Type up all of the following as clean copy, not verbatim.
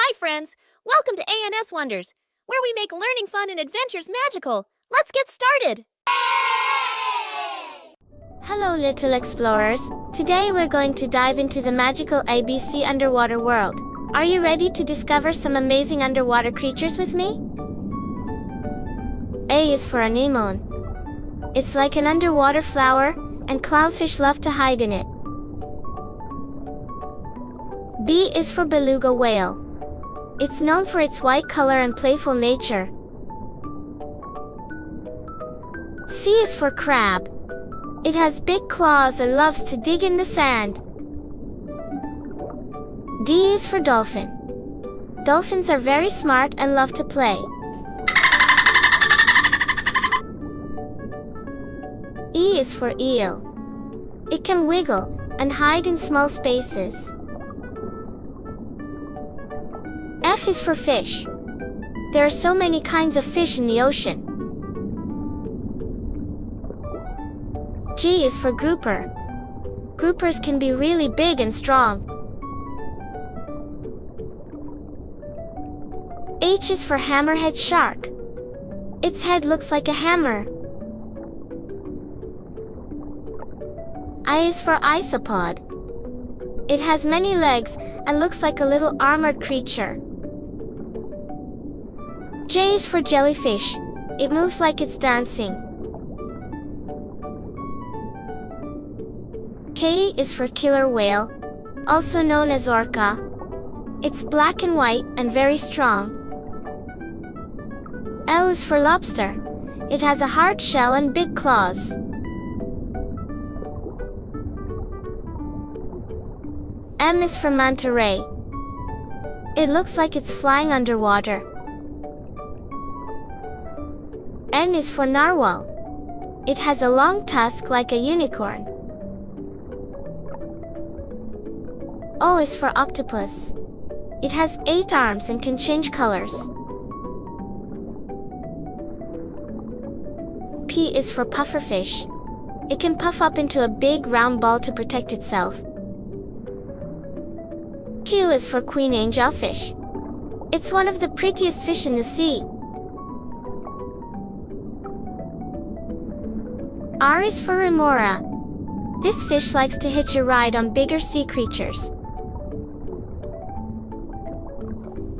Hi friends, welcome to ANS Wonders, where we make learning fun and adventures magical. Let's get started! Hello little explorers, today we're going to dive into the magical ABC underwater world. Are you ready to discover some amazing underwater creatures with me? A is for Anemone. It's like an underwater flower, and clownfish love to hide in it. B is for Beluga Whale. It's known for its white color and playful nature. C is for Crab. It has big claws and loves to dig in the sand. D is for Dolphin. Dolphins are very smart and love to play. E is for Eel. It can wiggle and hide in small spaces. F is for Fish. There are so many kinds of fish in the ocean. G is for Grouper. Groupers can be really big and strong. H is for Hammerhead Shark. Its head looks like a hammer. I is for Isopod. It has many legs and looks like a little armored creature. J is for Jellyfish. It moves like it's dancing. K is for Killer Whale, also known as Orca. It's black and white and very strong. L is for Lobster. It has a hard shell and big claws. M is for Manta Ray. It looks like it's flying underwater. N is for Narwhal. It has a long tusk like a unicorn. O is for Octopus. It has 8 arms and can change colors. P is for Pufferfish. It can puff up into a big round ball to protect itself. Q is for Queen Angelfish. It's one of the prettiest fish in the sea. R is for Remora. This fish likes to hitch a ride on bigger sea creatures.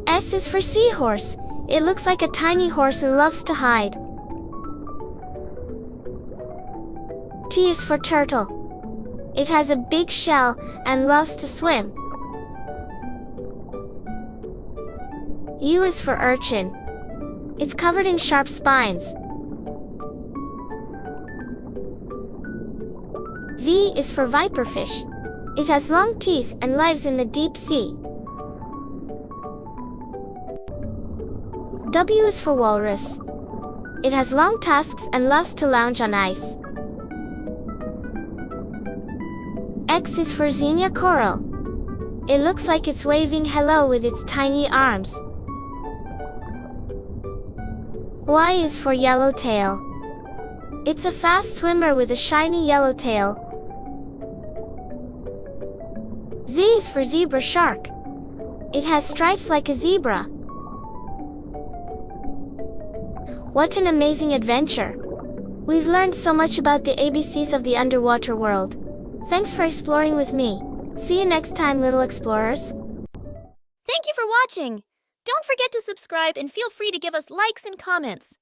S is for Seahorse. It looks like a tiny horse and loves to hide. T is for Turtle. It has a big shell and loves to swim. U is for Urchin. It's covered in sharp spines. V is for Viperfish. It has long teeth and lives in the deep sea. W is for Walrus. It has long tusks and loves to lounge on ice. X is for Xenia Coral. It looks like it's waving hello with its tiny arms. Y is for Yellowtail. It's a fast swimmer with a shiny yellow tail. Z is for Zebra Shark. It has stripes like a zebra. What an amazing adventure! We've learned so much about the ABCs of the underwater world. Thanks for exploring with me. See you next time, little explorers. Thank you for watching! Don't forget to subscribe and feel free to give us likes and comments.